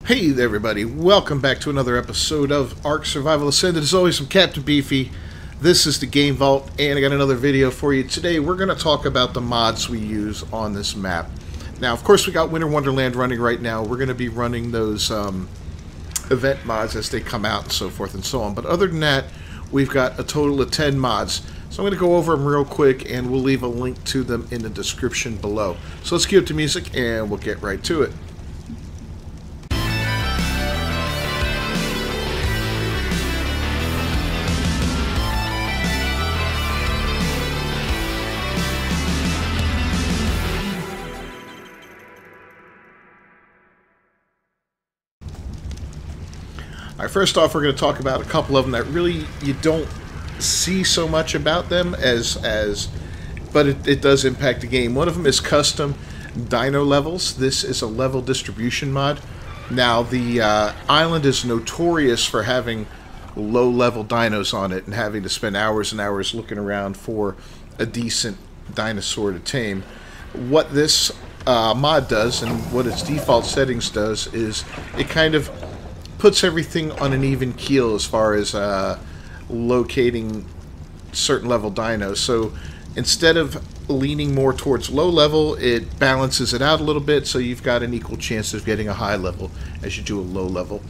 Hey there everybody, welcome back to another episode of Ark Survival Ascended. As always, I'm Captain Beefy. This is the Game Vault, and I got another video for you. Today we're going to talk about the mods we use on this map. Now, of course, we got Winter Wonderland running right now. We're going to be running those event mods as they come out and so forth and so on. But other than that, we've got a total of 10 mods. So I'm going to go over them real quick, and we'll leave a link to them in the description below. So let's cue up the music, and we'll get right to it. Alright, first off, we're going to talk about a couple of them that really you don't see so much about them but it does impact the game. One of them is custom dino levels. This is a level distribution mod. Now, the island is notorious for having low-level dinos on it and having to spend hours and hours looking around for a decent dinosaur to tame. What this mod does, and what its default settings does, is it kind of puts everything on an even keel as far as locating certain level dinos. So instead of leaning more towards low level, it balances it out a little bit, so you've got an equal chance of getting a high level as you do a low level.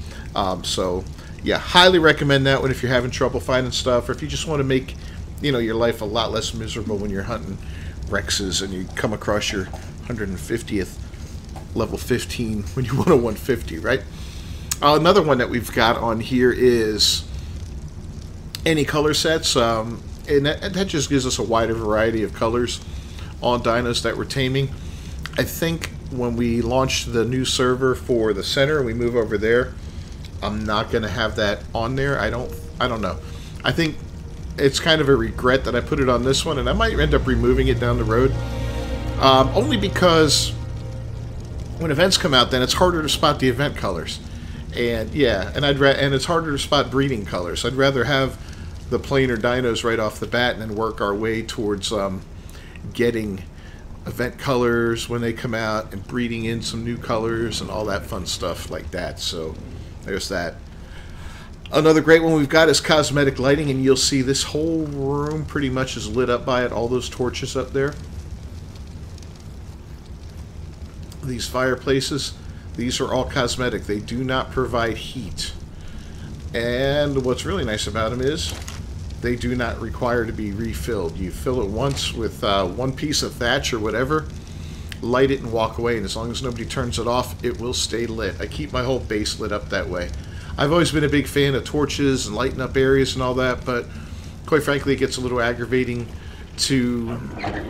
So yeah, highly recommend that one if you're having trouble finding stuff, or if you just want to make your life a lot less miserable when you're hunting Rexes and you come across your 150th level 15 when you want a 150, right? Another one that we've got on here is any color sets, and that just gives us a wider variety of colors on dinos that we're taming. I think when we launch the new server for the center and we move over there, I'm not going to have that on there. I don't know. I think it's kind of a regret that I put it on this one, and I might end up removing it down the road. Only because when events come out, then it's harder to spot the event colors. And yeah, and it's harder to spot breeding colors. I'd rather have the plainer dinos right off the bat and then work our way towards getting event colors when they come out and breeding in some new colors and all that fun stuff like that. So there's that. Another great one we've got is cosmetic lighting, and you'll see this whole room pretty much is lit up by it. All those torches up there. These fireplaces. These are all cosmetic. They do not provide heat. And what's really nice about them is they do not require to be refilled. You fill it once with one piece of thatch or whatever, light it and walk away, and as long as nobody turns it off, it will stay lit. I keep my whole base lit up that way. I've always been a big fan of torches and lighting up areas and all that, but quite frankly, it gets a little aggravating to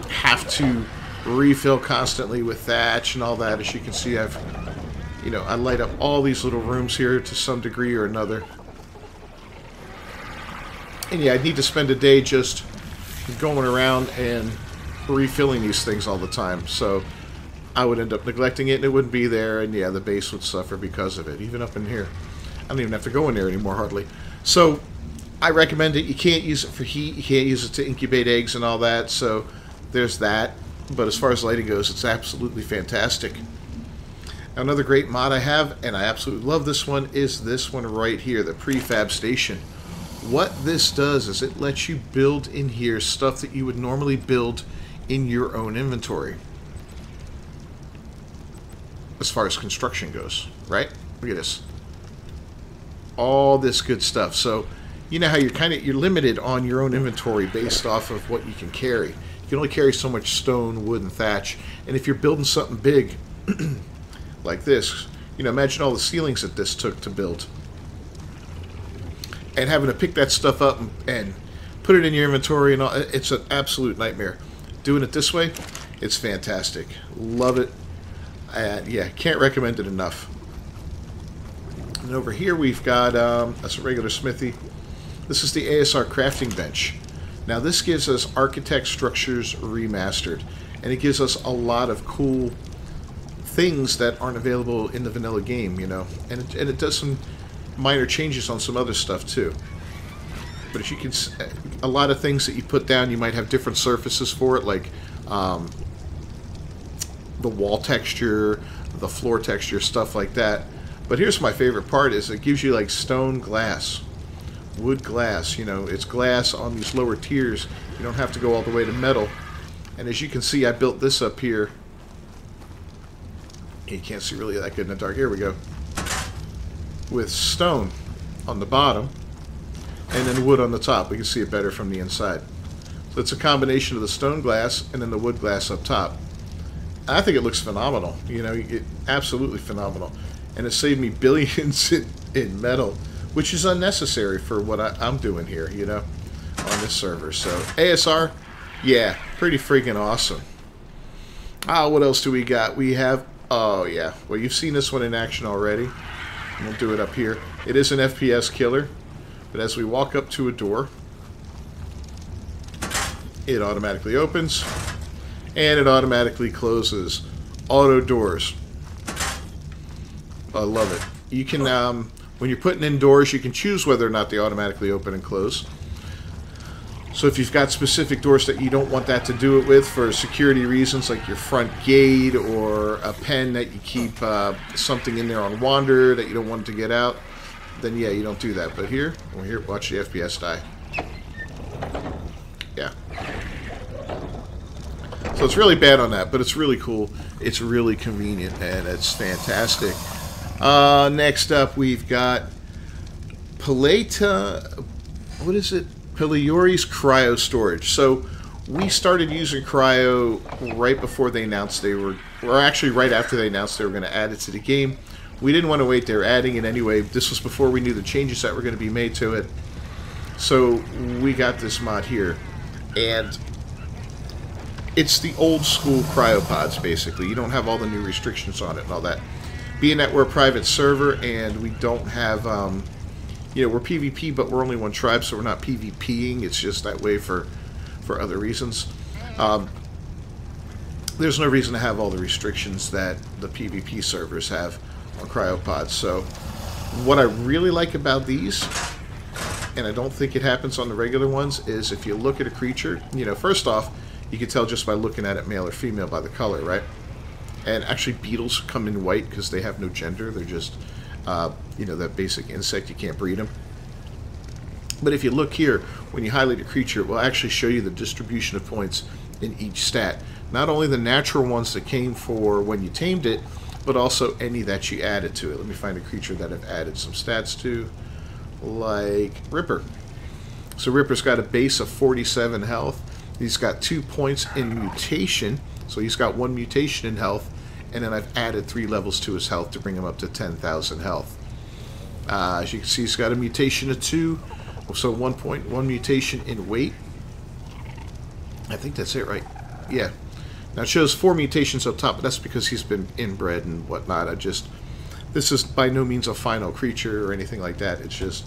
have to refill constantly with thatch and all that. As you can see, I light up all these little rooms here to some degree or another. And yeah, I'd need to spend a day just going around and refilling these things all the time. So I would end up neglecting it, and it wouldn't be there, and yeah, the base would suffer because of it. Even up in here. I don't even have to go in there anymore, hardly. So I recommend it. You can't use it for heat. You can't use it to incubate eggs and all that. So there's that. But as far as lighting goes, it's absolutely fantastic. Another great mod I have, and I absolutely love this one, is this one right here, the prefab station. What this does is it lets you build in here stuff that you would normally build in your own inventory. As far as construction goes, right? Look at this. All this good stuff. So, you know how you're limited on your own inventory based off of what you can carry. You can only carry so much stone, wood, and thatch. And if you're building something big like this, imagine all the ceilings that this took to build, and having to pick that stuff up and put it in your inventory and all. It's an absolute nightmare. Doing it this way, it's fantastic. Love it, and yeah, can't recommend it enough. And over here we've got that's a regular smithy. This is the ASR crafting bench. Now this gives us Architect Structures Remastered, and it gives us a lot of cool things that aren't available in the vanilla game, and it does some minor changes on some other stuff too. But as you can, a lot of things that you put down, you might have different surfaces for it, like the wall texture, the floor texture, stuff like that. But here's my favorite part is it gives you like stone glass, wood glass. You know, it's glass on these lower tiers. You don't have to go all the way to metal. And as you can see, I built this up here. You can't see really that good in the dark. Here we go. With stone on the bottom and then wood on the top. We can see it better from the inside. So it's a combination of the stone glass and then the wood glass up top. I think it looks phenomenal. You know, absolutely phenomenal. And it saved me billions in metal, which is unnecessary for what I'm doing here, you know, on this server. So ASR, yeah, pretty freaking awesome. What else do we got? We have, oh yeah, well, you've seen this one in action already. We'll do it up here. It is an FPS killer, but as we walk up to a door, it automatically opens, and it automatically closes. Auto doors. I love it. You can, when you're putting in doors, you can choose whether or not they automatically open and close. So if you've got specific doors that you don't want that to do it with for security reasons, like your front gate or a pen that you keep something in there on wander that you don't want it to get out, then yeah, you don't do that. But here, well, here, watch the FPS die. Yeah. So it's really bad on that, but it's really cool. It's really convenient, and it's fantastic. Next up, we've got Paleta. What is it? Peliori's cryo storage. So we started using cryo right before they announced they were, or actually right after they announced they were going to add it to the game. We didn't want to wait. They were adding it anyway. This was before we knew the changes that were going to be made to it. So we got this mod here, and it's the old school cryopods, basically. You don't have all the new restrictions on it and all that. Being that we're a private server and we don't have, you know, we're PvP, but we're only one tribe, so we're not PvPing. It's just that way for other reasons. There's no reason to have all the restrictions that the PvP servers have on cryopods. So what I really like about these, and I don't think it happens on the regular ones, is if you look at a creature, you know, first off, you can tell just by looking at it, male or female, by the color, right? And actually beetles come in white because they have no gender. They're just, you know, that basic insect. You can't breed them. But if you look here, when you highlight a creature, it will actually show you the distribution of points in each stat. Not only the natural ones that came for when you tamed it, but also any that you added to it. Let me find a creature that I've added some stats to, like Ripper. So Ripper's got a base of 47 health. He's got 2 points in mutation, so he's got 1 mutation in health, and then I've added 3 levels to his health to bring him up to 10,000 health. As you can see, he's got a mutation of 2, so 1 point, 1 mutation in weight. I think that's it, right? Yeah. Now it shows 4 mutations up top, but that's because he's been inbred and whatnot. This is by no means a final creature or anything like that. It's just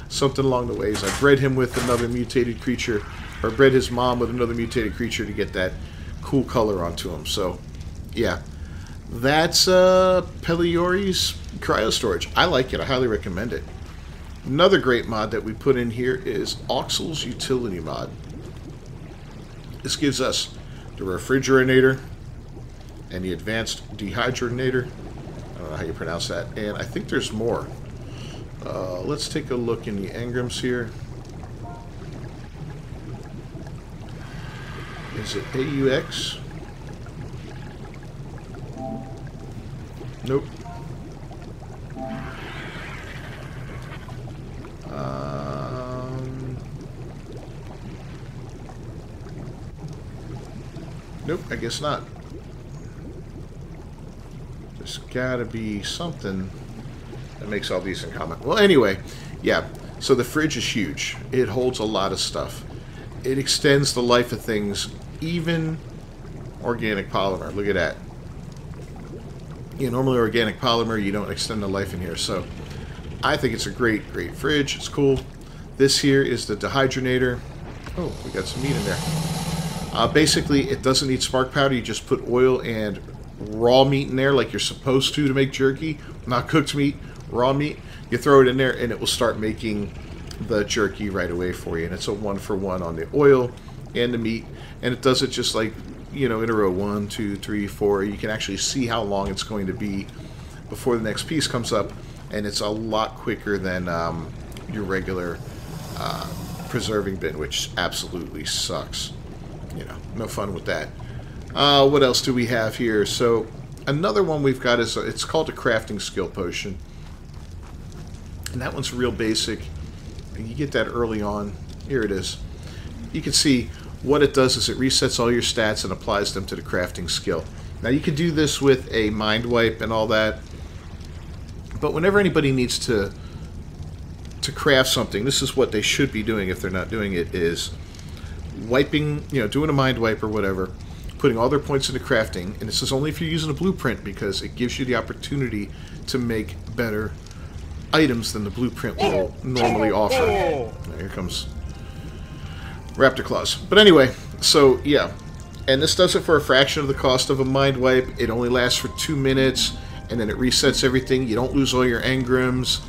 something along the ways. I bred him with another mutated creature, or bred his mom with another mutated creature to get that cool color onto him. So, yeah. That's Peliori's cryo storage. I like it. I highly recommend it. Another great mod that we put in here is Oxal's Utility mod. This gives us the refrigerator and the advanced dehydrogenator. I don't know how you pronounce that. And I think there's more. Let's take a look in the engrams here. Is it AUX? Nope. Nope, I guess not. There's gotta be something that makes all these in common. Well, anyway, yeah, so the fridge is huge. It holds a lot of stuff. It extends the life of things, even organic polymer. Look at that. Yeah, normally organic polymer, you don't extend the life in here. So I think it's a great fridge. It's cool. This here is the dehydrogenator. Oh, we got some meat in there. Basically, it doesn't need spark powder. You just put oil and raw meat in there like you're supposed to make jerky. Not cooked meat, raw meat. You throw it in there and it will start making the jerky right away for you. And it's a 1-for-1 on the oil and the meat. And it does it just like, you know, in a row. 1, 2, 3, 4. You can actually see how long it's going to be before the next piece comes up. and it's a lot quicker than your regular preserving bin, which absolutely sucks. You know, no fun with that. What else do we have here? So another one we've got is it's called a crafting skill potion, and that one's real basic. You get that early on. Here it is. You can see what it does is it resets all your stats and applies them to the crafting skill. Now you can do this with a mind wipe and all that, but whenever anybody needs to craft something, this is what they should be doing if they're not doing it, is wiping, you know, doing a mind wipe or whatever, putting all their points into crafting, and this is only if you're using a blueprint because it gives you the opportunity to make better items than the blueprint will normally offer. Now, here comes Raptor Claws. But anyway, so yeah, and this does it for a fraction of the cost of a mind wipe. It only lasts for 2 minutes, and then it resets everything. You don't lose all your engrams,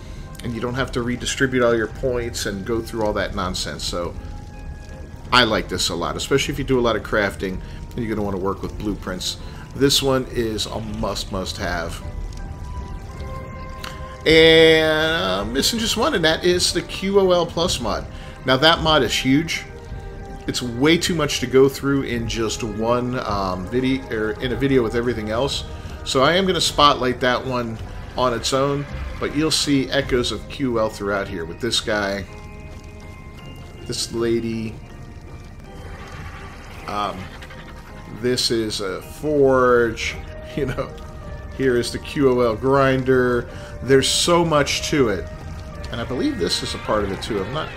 and you don't have to redistribute all your points and go through all that nonsense. So I like this a lot, especially if you do a lot of crafting and you're going to want to work with blueprints. This one is a must-have. And missing just one, and that is the QOL Plus mod. Now that mod is huge. It's way too much to go through in just one video, or in a video with everything else. So I am going to spotlight that one on its own, but you'll see echoes of QL throughout here with this guy, this lady. This is a forge, you know. Here is the QOL grinder. There's so much to it, and I believe this is a part of it too. I'm not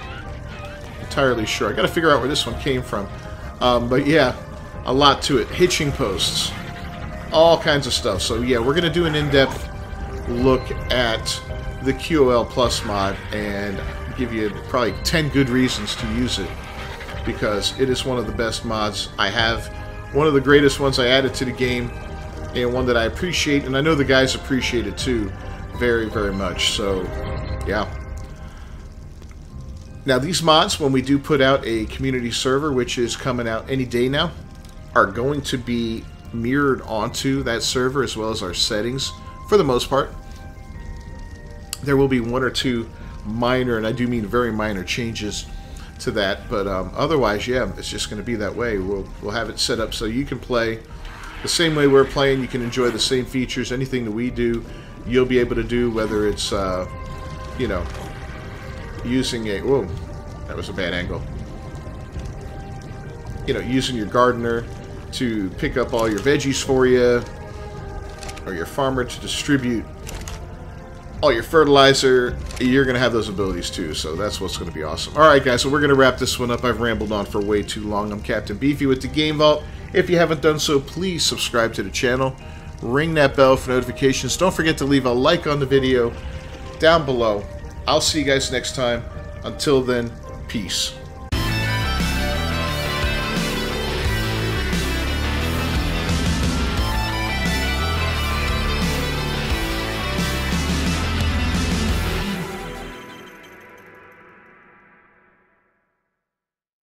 entirely sure. I got to figure out where this one came from, but yeah, a lot to it. Hitching posts, all kinds of stuff. So yeah, we're gonna do an in-depth look at the QOL Plus mod and give you probably 10 good reasons to use it, because it is one of the best mods I have, one of the greatest ones I added to the game, and one that I appreciate, and I know the guys appreciate it too, very, very much. So yeah. Now these mods, when we do put out a community server, which is coming out any day now, are going to be mirrored onto that server as well as our settings for the most part. There will be one or two minor, and I do mean very minor, changes to that, but otherwise, yeah, it's just going to be that way. We'll have it set up so you can play the same way we're playing. You can enjoy the same features. Anything that we do, you'll be able to do, whether it's you know, using a, whoa, that was a bad angle, you know, using your gardener to pick up all your veggies for you, or your farmer to distribute all your fertilizer. You're going to have those abilities too, so that's what's going to be awesome. Alright guys, so we're going to wrap this one up. I've rambled on for way too long. I'm Captain Beefy with the Game Vault. If you haven't done so, please subscribe to the channel. Ring that bell for notifications. Don't forget to leave a like on the video down below. I'll see you guys next time. Until then, peace.